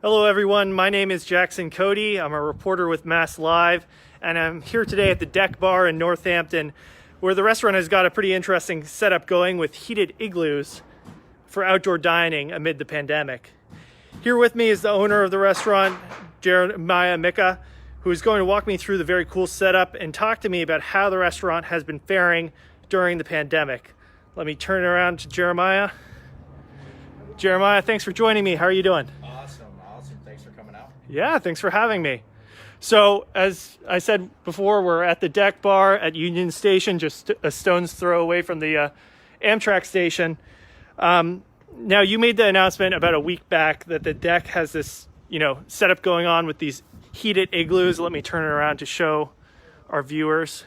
Hello everyone, my name is Jackson Cote. I'm a reporter with MassLive, and I'm here today at the Deck Bar in Northampton, where the restaurant has got a pretty interesting setup going with heated igloos for outdoor dining amid the pandemic. Here with me is the owner of the restaurant, Jeremiah Micka, who is going to walk me through the very cool setup and talk to me about how the restaurant has been faring during the pandemic. Let me turn it around to Jeremiah. Jeremiah, thanks for joining me. How are you doing? Awesome. Thanks for coming out. Yeah, thanks for having me. So, as I said before, we're at the Deck Bar at Union Station, just a stone's throw away from the Amtrak station. Now, you made the announcement about a week back that the Deck has this, setup going on with these heated igloos. Let me turn it around to show our viewers.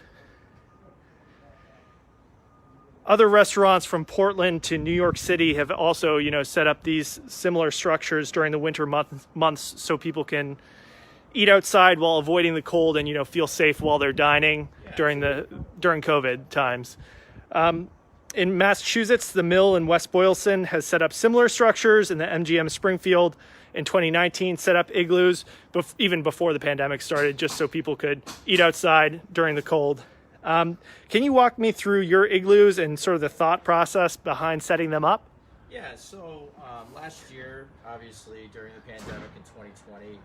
Other restaurants from Portland to New York City have also, set up these similar structures during the winter months so people can eat outside while avoiding the cold and, feel safe while they're dining during COVID times. In Massachusetts, the Mill in West Boylston has set up similar structures, and the MGM Springfield in 2019 set up igloos even before the pandemic started, just so people could eat outside during the cold. Can you walk me through your igloos and sort of the thought process behind setting them up? Yeah, so last year, obviously, during the pandemic in 2020,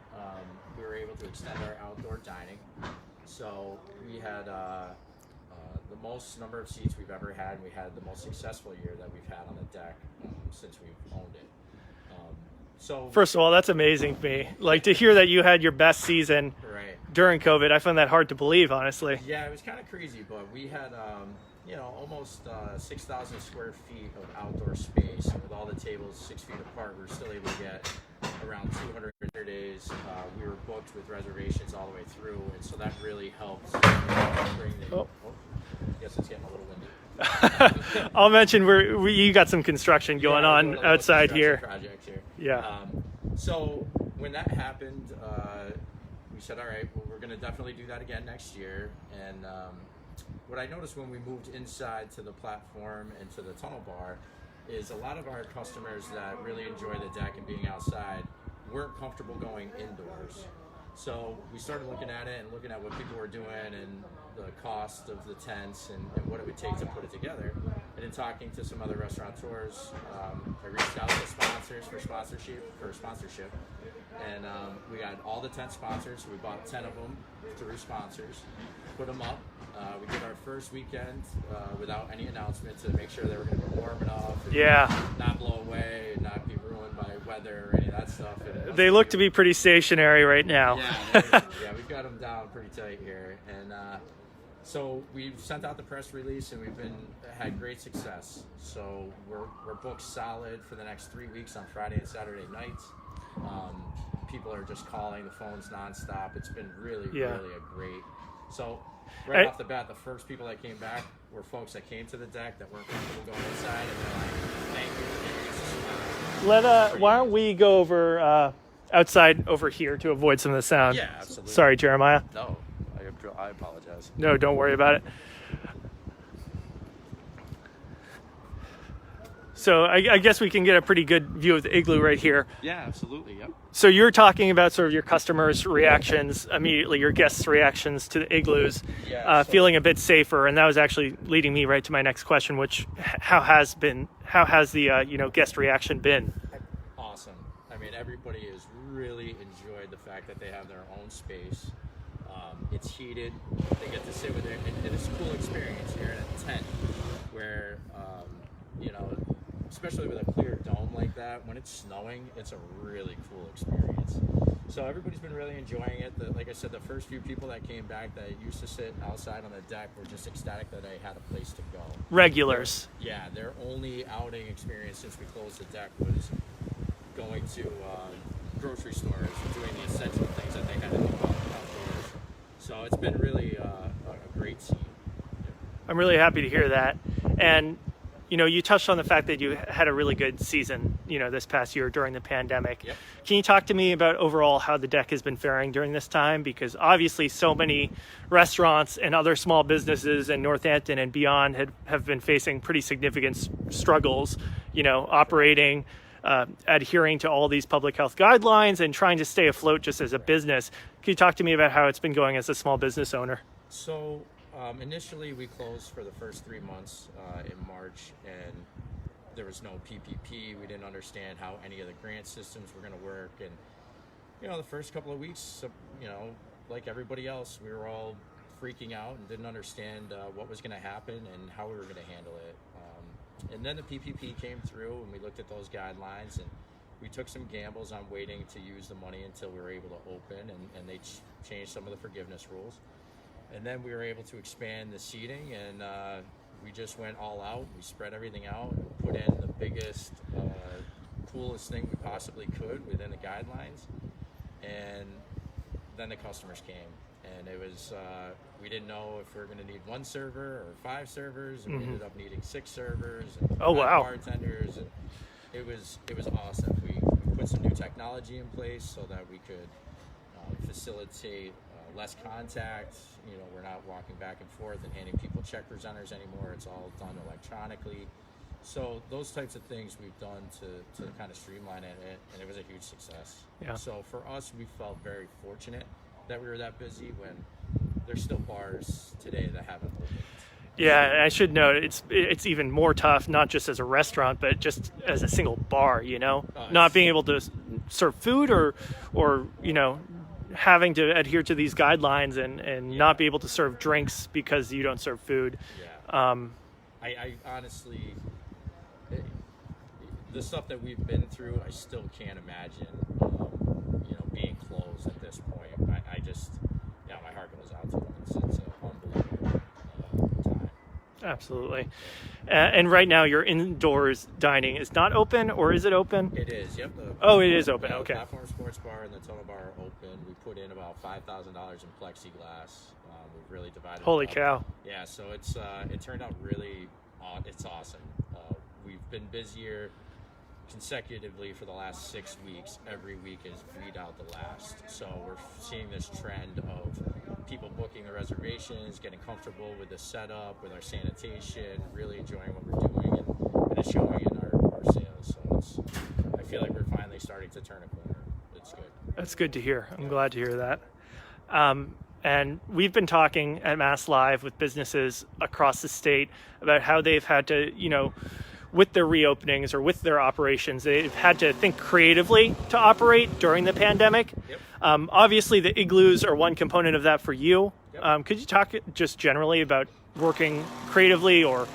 we were able to extend our outdoor dining. So we had the most number of seats we've ever had, and we had the most successful year that we've had on the deck since we've owned it. So first of all, that's amazing to me. Like, to hear that you had your best season during COVID, I find that hard to believe, honestly. Yeah, it was kind of crazy, but we had, almost 6,000 square feet of outdoor space, and with all the tables 6 feet apart, we were still able to get around 200 days. We were booked with reservations all the way through, and so that really helped bring the. I guess it's getting a little windy. I'll mention you got some construction going on outside here. Project here. Yeah. So when that happened, we said, all right, well, we're going to definitely do that again next year. And what I noticed when we moved inside to the platform and to the tunnel bar is a lot of our customers that really enjoy the deck and being outside weren't comfortable going indoors. So we started looking at it and looking at what people were doing and the cost of the tents and what it would take to put it together. And in talking to some other restaurateurs, I reached out to sponsors for sponsorship. And we got all the tent sponsors. We bought 10 of them through sponsors, put them up. We did our first weekend without any announcement to make sure they were going to be warm enough, and not blow away, and not be ruined by weather or any of that stuff. And they look to be pretty stationary right now. Yeah, we've got them down pretty tight here, and so we've sent out the press release, and we've had great success. So we're booked solid for the next 3 weeks on Friday and Saturday nights. People are just calling, the phone's nonstop. It's been really a great. So off the bat, the first people that came back were folks that came to the deck that weren't comfortable going inside, and they're like, "Thank you." Why don't we go over outside over here to avoid some of the sound? Yeah, absolutely. Sorry, Jeremiah. No, I apologize. No, don't worry about it. So I guess we can get a pretty good view of the igloo right here. Yeah, absolutely. Yep. So you're talking about sort of your customers' reactions immediately, your guests' reactions to the igloos, feeling a bit safer, and that was actually leading me right to my next question, which how has the guest reaction been? Awesome. I mean, everybody has really enjoyed the fact that they have their own space. It's heated. They get to sit with it, and it's a cool experience here in a tent where especially with a clear dome like that, when it's snowing, it's a really cool experience. So everybody's been really enjoying it. Like I said, the first few people that came back that used to sit outside on the deck were just ecstatic that they had a place to go. Regulars. Yeah, their only outing experience since we closed the deck was going to grocery stores and doing the essential things that they had to do outdoors. So it's been really a great scene. I'm really happy to hear that. And you touched on the fact that you had a really good season, this past year during the pandemic. Yep. Can you talk to me about overall how the deck has been faring during this time? Because obviously so many restaurants and other small businesses in Northampton and beyond have been facing pretty significant struggles, operating adhering to all these public health guidelines and trying to stay afloat just as a business. Can you talk to me about how it's been going as a small business owner? So initially we closed for the first 3 months in March, and there was no PPP. We didn't understand how any of the grant systems were going to work. And, the first couple of weeks, like everybody else, we were all freaking out and didn't understand what was going to happen and how we were going to handle it. And then the PPP came through, and we looked at those guidelines, and we took some gambles on waiting to use the money until we were able to open, and they changed some of the forgiveness rules. And then we were able to expand the seating, and we just went all out. We spread everything out and put in the biggest, coolest thing we possibly could within the guidelines. And then the customers came, and it was, we didn't know if we were going to need 1 server or 5 servers, and we ended up needing 6 servers and 5 bartenders, and it was awesome. We put some new technology in place so that we could facilitate less contact. We're not walking back and forth and handing people check presenters anymore. It's all done electronically. So those types of things we've done to kind of streamline it, and it was a huge success. Yeah. So for us, we felt very fortunate that we were that busy when there's still bars today that haven't opened. Yeah, and I should note it's even more tough, not just as a restaurant, but just as a single bar, not being able to serve food or having to adhere to these guidelines and not be able to serve drinks because you don't serve food. Yeah. I honestly, the stuff that we've been through, I still can't imagine, being closed at this point. I just, my heart goes out to them. It's an unbelievable time. Absolutely. And right now, your indoors dining is not open, or is it open? It is. Yep. It is open. Okay. The Platform Sports Bar and the Tunnel Bar are open. We put in about $5,000 in plexiglass. We've really divided. Holy it up. cow! Yeah. So it turned out really. It's awesome. We've been busier consecutively for the last 6 weeks. Every week is beat out the last. So we're seeing this trend of people booking the reservations, getting comfortable with the setup, with our sanitation, really enjoying what we're doing, and it's showing in our sales. So I feel like we're finally starting to turn a corner. It's good. That's good to hear. I'm glad to hear that. And we've been talking at MassLive with businesses across the state about how they've had to, with their reopenings or with their operations, they've had to think creatively to operate during the pandemic. Yep. Obviously, the Igloos are one component of that for you. Yep. Could you talk just generally about working creatively or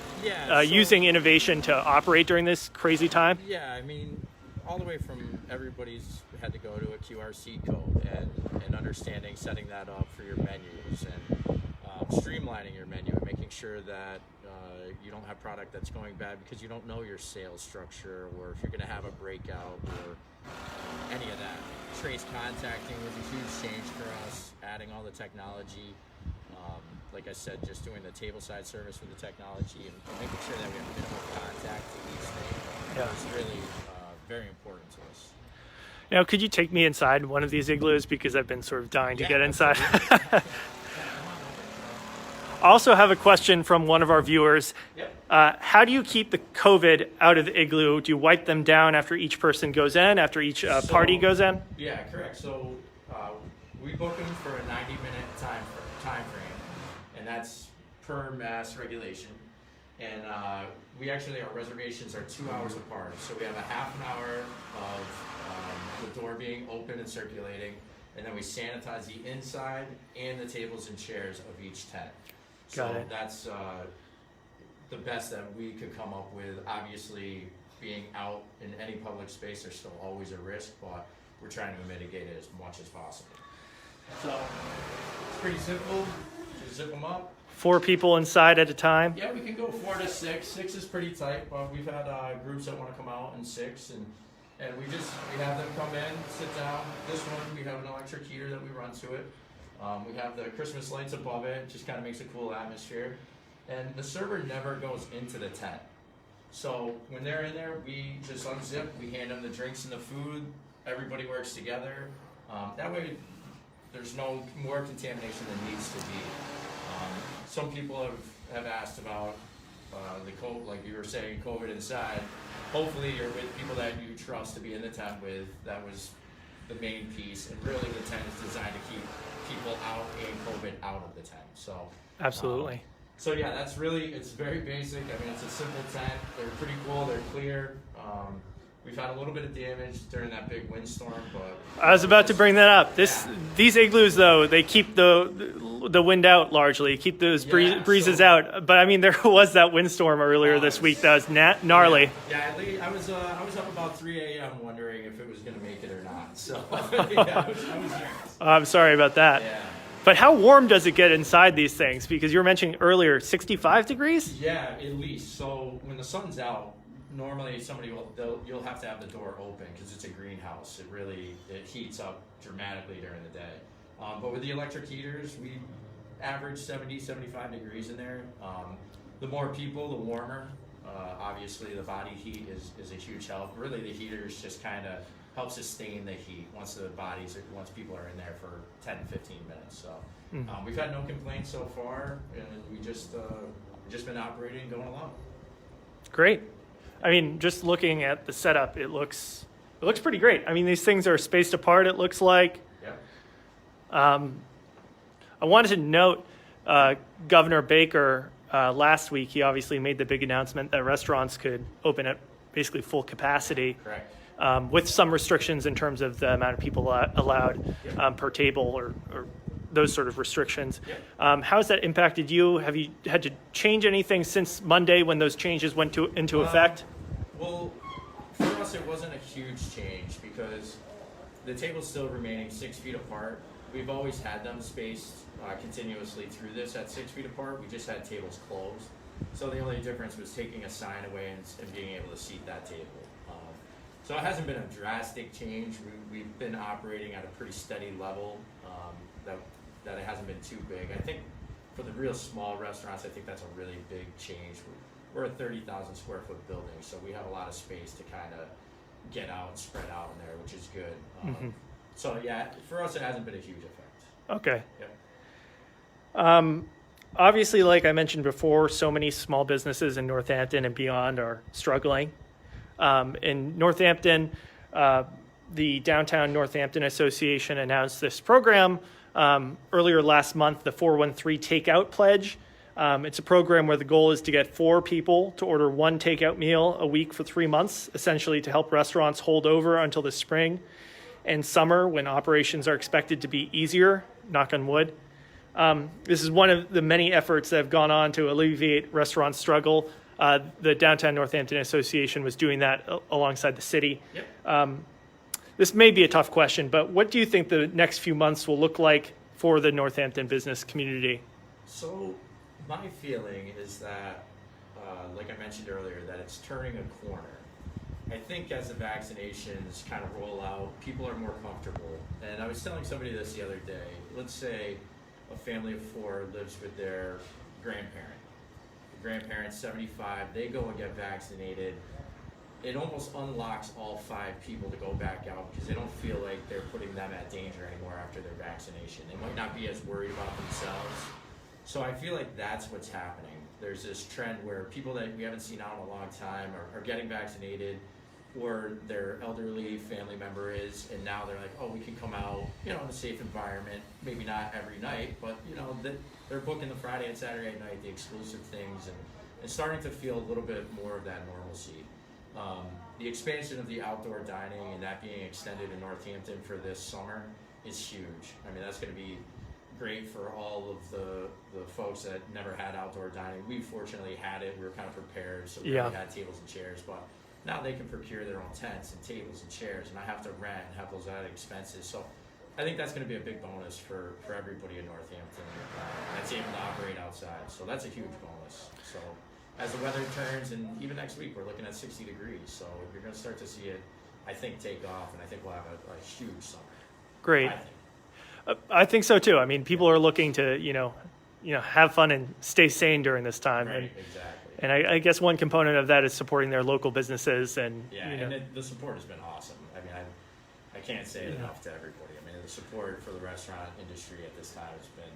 using innovation to operate during this crazy time? Yeah, I mean, all the way from everybody's had to go to a QRC code and understanding, setting that up for your menus and streamlining your menu and making sure that you don't have product that's going bad because you don't know your sales structure, or if you're going to have a breakout or any of that. Trace contacting was a huge change for us, adding all the technology. Like I said, just doing the tableside service with the technology and making sure that we have minimal contact to each thing was really very important to us. Now, could you take me inside one of these Igloos, because I've been sort of dying to get inside? I also have a question from one of our viewers. Yep. How do you keep the COVID out of the Igloo? Do you wipe them down after each person goes in, after each party goes in? Yeah, correct. So we book them for a 90-minute time frame, and that's per mass regulation. And our reservations are 2 hours apart. So we have a half an hour of the door being open and circulating, and then we sanitize the inside and the tables and chairs of each tent. Got it. That's the best that we could come up with. Obviously, being out in any public space, there's still always a risk, but we're trying to mitigate it as much as possible. So it's pretty simple. Just zip them up. 4 people inside at a time? Yeah, we can go 4 to 6. 6 is pretty tight, but we've had groups that want to come out in 6, and we have them come in, sit down. This one, we have an electric heater that we run to it. We have the Christmas lights above it, just kind of makes a cool atmosphere. And the server never goes into the tent. So when they're in there, we just unzip, we hand them the drinks and the food, everybody works together. That way, there's no more contamination than needs to be. Some people have asked about the COVID, like you were saying, COVID inside. hopefully you're with people that you trust to be in the tent with. That was the main piece, and really the tent is designed to keep people out and COVID out of the tent. So Absolutely. So yeah, that's really, it's very basic. I mean, it's a simple tent. They're pretty cool. They're clear. We've had a little bit of damage during that big windstorm, but I was about to bring that up. Yeah. These igloos, though, they keep the wind out largely, keep those breezes out. But I mean, there was that windstorm earlier this week that was gnarly. Yeah, I was up about 3 a.m. wondering if it was going to make it or not. So yeah, I was nervous. I'm sorry about that. Yeah. But how warm does it get inside these things? Because you were mentioning earlier, 65 degrees? Yeah, at least. So when the sun's out, normally you'll have to have the door open because it's a greenhouse. It heats up dramatically during the day. But with the electric heaters, we average 70, 75 degrees in there. The more people, the warmer. Obviously, the body heat is a huge help. Really, the heaters just kind of help sustain the heat once people are in there for 10, 15 minutes. So we've had no complaints so far, and we just been operating and going along. Great. I mean, just looking at the setup, it looks pretty great. I mean, these things are spaced apart, it looks like. Yeah. I wanted to note Governor Baker last week, he obviously made the big announcement that restaurants could open at basically full capacity. Correct. With some restrictions in terms of the amount of people allowed per table or those sort of restrictions. Yep. How has that impacted you? Have you had to change anything since Monday when those changes went into effect? Well, for us, it wasn't a huge change because the table's still remaining 6 feet apart. We've always had them spaced continuously through this at 6 feet apart. We just had tables closed. So the only difference was taking a sign away and being able to seat that table. So it hasn't been a drastic change. We've been operating at a pretty steady level. That it hasn't been too big. I think for the real small restaurants, I think that's a really big change. We're a 30,000 square foot building, so we have a lot of space to kind of get out and spread out in there, which is good. So yeah, for us, it hasn't been a huge effect. Okay. Yep. Obviously, like I mentioned before, so many small businesses in Northampton and beyond are struggling. In Northampton, the Downtown Northampton Association announced this program earlier last month, the 413 Takeout Pledge. It's a program where the goal is to get 4 people to order 1 takeout meal a week for 3 months, essentially to help restaurants hold over until the spring and summer when operations are expected to be easier, knock on wood. This is one of the many efforts that have gone on to alleviate restaurant struggle. The Downtown Northampton Association was doing that alongside the city. Yep. This may be a tough question, but what do you think the next few months will look like for the Northampton business community? So my feeling is that, like I mentioned earlier, that it's turning a corner. I think as the vaccinations kind of roll out, people are more comfortable. And I was telling somebody this the other day. Let's say a family of 4 lives with their grandparent. The grandparent's 75, they go and get vaccinated. It almost unlocks all 5 people to go back out because they don't feel like they're putting them at danger anymore after their vaccination. They might not be as worried about themselves. So I feel like that's what's happening. There's this trend where people that we haven't seen out in a long time are getting vaccinated, or their elderly family member is, and now they're like, oh, we can come out, in a safe environment, maybe not every night, but they're booking the Friday and Saturday night, the exclusive things, and starting to feel a little bit more of that normalcy. The expansion of the outdoor dining and that being extended in Northampton for this summer is huge. I mean, that's going to be great for all of the folks that never had outdoor dining. We fortunately had it. We were kind of prepared, so we had tables and chairs, but now they can procure their own tents and tables and chairs, and I have to rent and have those added expenses. So I think that's going to be a big bonus for everybody in Northampton that's able to operate outside. So that's a huge bonus. So as the weather turns, and even next week, we're looking at 60 degrees. So you're going to start to see it, I think, take off, and I think we'll have a huge summer. Great. I think so too. I mean, people are looking to, have fun and stay sane during this time. Right, exactly. And I guess one component of that is supporting their local businesses. And and the support has been awesome. I mean, I can't say it enough to everybody. I mean, the support for the restaurant industry at this time has been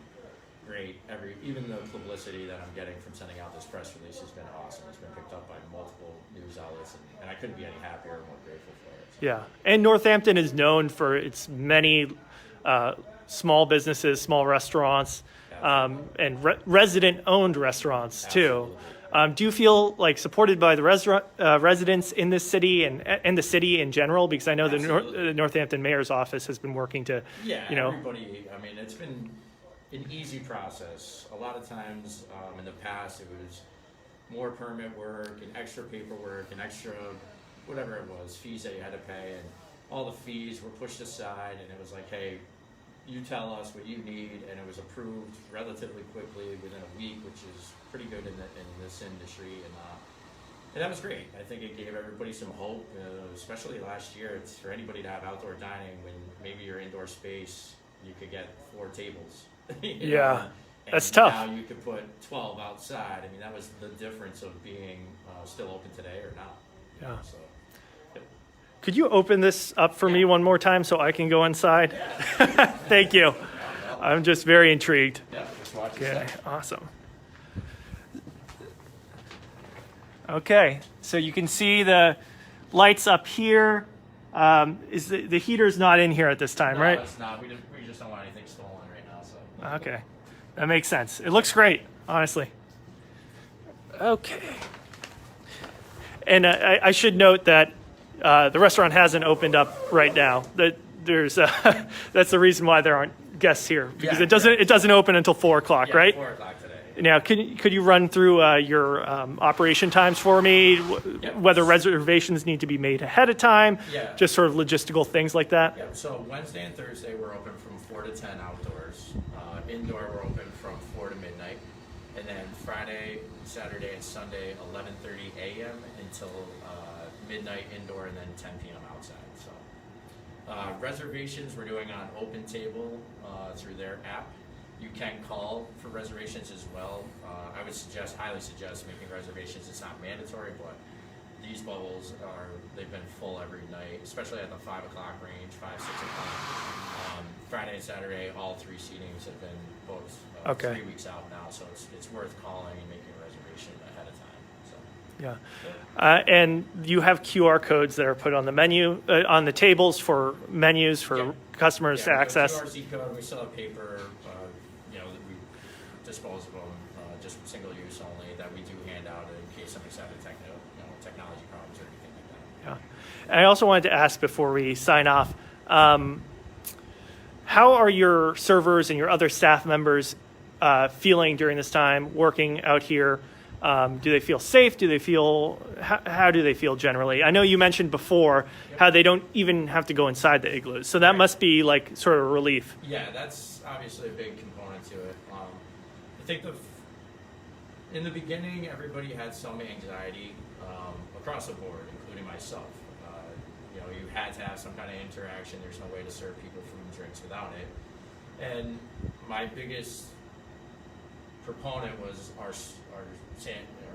great. Even the publicity that I'm getting from sending out this press release has been awesome. It's been picked up by multiple news outlets, and I couldn't be any happier or more grateful for it. So. Yeah, and Northampton is known for its many small businesses, small restaurants, and resident-owned restaurants too. Do you feel like supported by the residents in this city and the city in general? Because I know the Northampton Mayor's office has been working to, everybody. I mean, it's been an easy process. A lot of times in the past, it was more permit work and extra paperwork and extra whatever it was, fees that you had to pay, and all the fees were pushed aside, and it was like, hey, you tell us what you need, and it was approved relatively quickly within a week, which is pretty good in this industry, and that was great. I think it gave everybody some hope, especially last year. It's for anybody to have outdoor dining when maybe your indoor space, you could get 4 tables. Yeah, and that's tough. Now you could put 12 outside. I mean, that was the difference of being still open today or not. Yeah. So. Could you open this up for me one more time so I can go inside? Yeah. Thank you. I'm just very intrigued. Yeah, just watch Okay, awesome. Okay, so you can see the lights up here. Is the heater's not in here at this time, right? No, it's not. We just don't want anything stolen right now. So. Okay, that makes sense. It looks great, honestly. Okay. And I should note that the restaurant hasn't opened up right now. There's that's the reason why there aren't guests here, because it doesn't open until 4 o'clock, right? 4 o'clock today. Now, could you run through your operation times for me? Whether reservations need to be made ahead of time? Yeah. Just sort of logistical things like that. Yeah. So Wednesday and Thursday we're open from 4 to 10 outdoors. Indoor we're open from 4 to midnight, and then Friday, Saturday, and Sunday 11:30 a.m. until midnight indoor, and then 10 p.m. outside. So reservations we're doing on Open Table through their app. You can call for reservations as well. I would highly suggest making reservations. It's not mandatory, but these bubbles they've been full every night, especially at the 5 o'clock range, 5, 6 o'clock. Friday and Saturday, all 3 seatings have been booked 3 weeks out now, so it's worth calling and making a reservation ahead of time. So. Yeah, and you have QR codes that are put on the menu, on the tables for menus for customers to access. QRC code. We still have paper. We dispose of them just for single use only. That we do hand out in case somebody's having technology problems or anything like that. Yeah, and I also wanted to ask before we sign off, how are your servers and your other staff members feeling during this time working out here? Do they feel safe? Do they feel, how do they feel generally? I know you mentioned before how they don't even have to go inside the igloos. So that must be like sort of a relief. Yeah, that's obviously a big component to it. I think in the beginning, everybody had some anxiety across the board, including myself. You had to have some kind of interaction. There's no way to serve people food and drinks without it. And my biggest proponent was our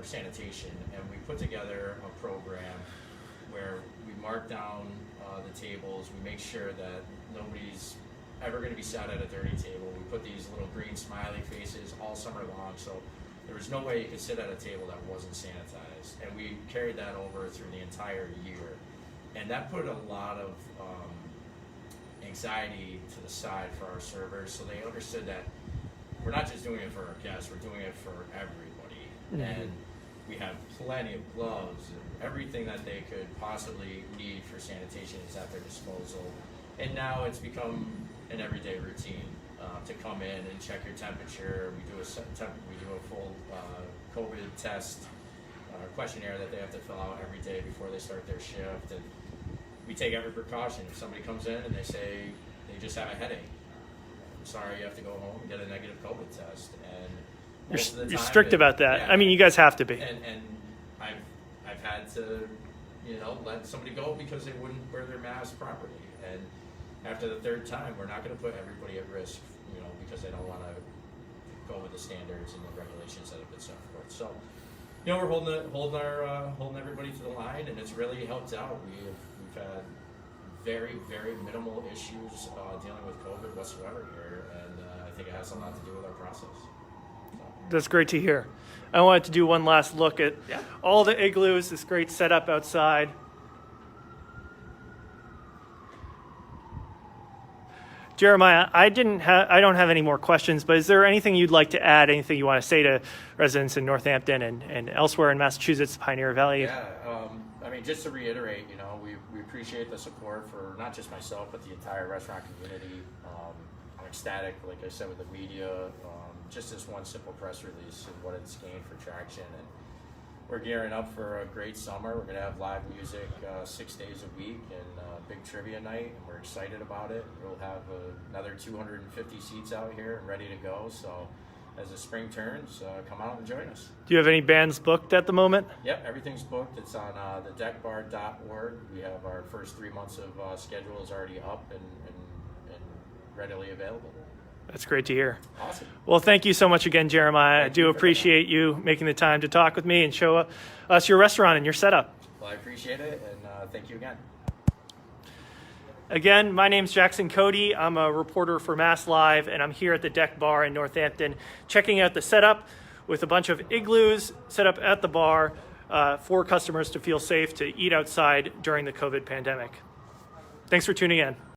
sanitation, and we put together a program where we mark down the tables. We make sure that nobody's ever going to be sat at a dirty table. We put these little green smiley faces all summer long, so there was no way you could sit at a table that wasn't sanitized, and we carried that over through the entire year, and that put a lot of anxiety to the side for our servers, so they understood that we're not just doing it for our guests, we're doing it for everybody. Mm-hmm. And we have plenty of gloves and everything that they could possibly need for sanitation is at their disposal. And now it's become an everyday routine to come in and check your temperature. We do a full COVID test questionnaire that they have to fill out every day before they start their shift. And we take every precaution. If somebody comes in and they say they just have a headache, sorry, you have to go home and get a negative COVID test. And most of the time, you're strict about that. Yeah, I mean, you guys have to be. And I've had to, let somebody go because they wouldn't wear their mask properly. And after the 3rd time, we're not going to put everybody at risk, because they don't want to go with the standards and the regulations that have been set forth. So, we're holding everybody to the line, and it's really helped out. We've had very, very minimal issues dealing with COVID whatsoever here, and I think it has a lot to do with our process. So. That's great to hear. I wanted to do one last look at all the igloos, this great setup outside. Jeremiah, I don't have any more questions, but is there anything you'd like to add, anything you want to say to residents in Northampton and elsewhere in Massachusetts, Pioneer Valley? Yeah, I mean, just to reiterate, we appreciate the support for not just myself, but the entire restaurant community. I'm ecstatic, like I said, with the media, just this one simple press release and what it's gained for traction. And we're gearing up for a great summer. We're going to have live music 6 days a week and a big trivia night, and we're excited about it. We'll have another 250 seats out here and ready to go. So as the spring turns, come out and join us. Do you have any bands booked at the moment? Yep, everything's booked. It's on the-deck-northampton.org. We have our first 3 months of schedule is already up and readily available. That's great to hear. Awesome. Well, thank you so much again, Jeremiah. I do appreciate you making the time to talk with me and show us your restaurant and your setup. Well, I appreciate it, and thank you again. Again, my name's Jackson Cote. I'm a reporter for MassLive, and I'm here at the Deck Bar in Northampton, checking out the setup with a bunch of igloos set up at the bar for customers to feel safe to eat outside during the COVID pandemic. Thanks for tuning in.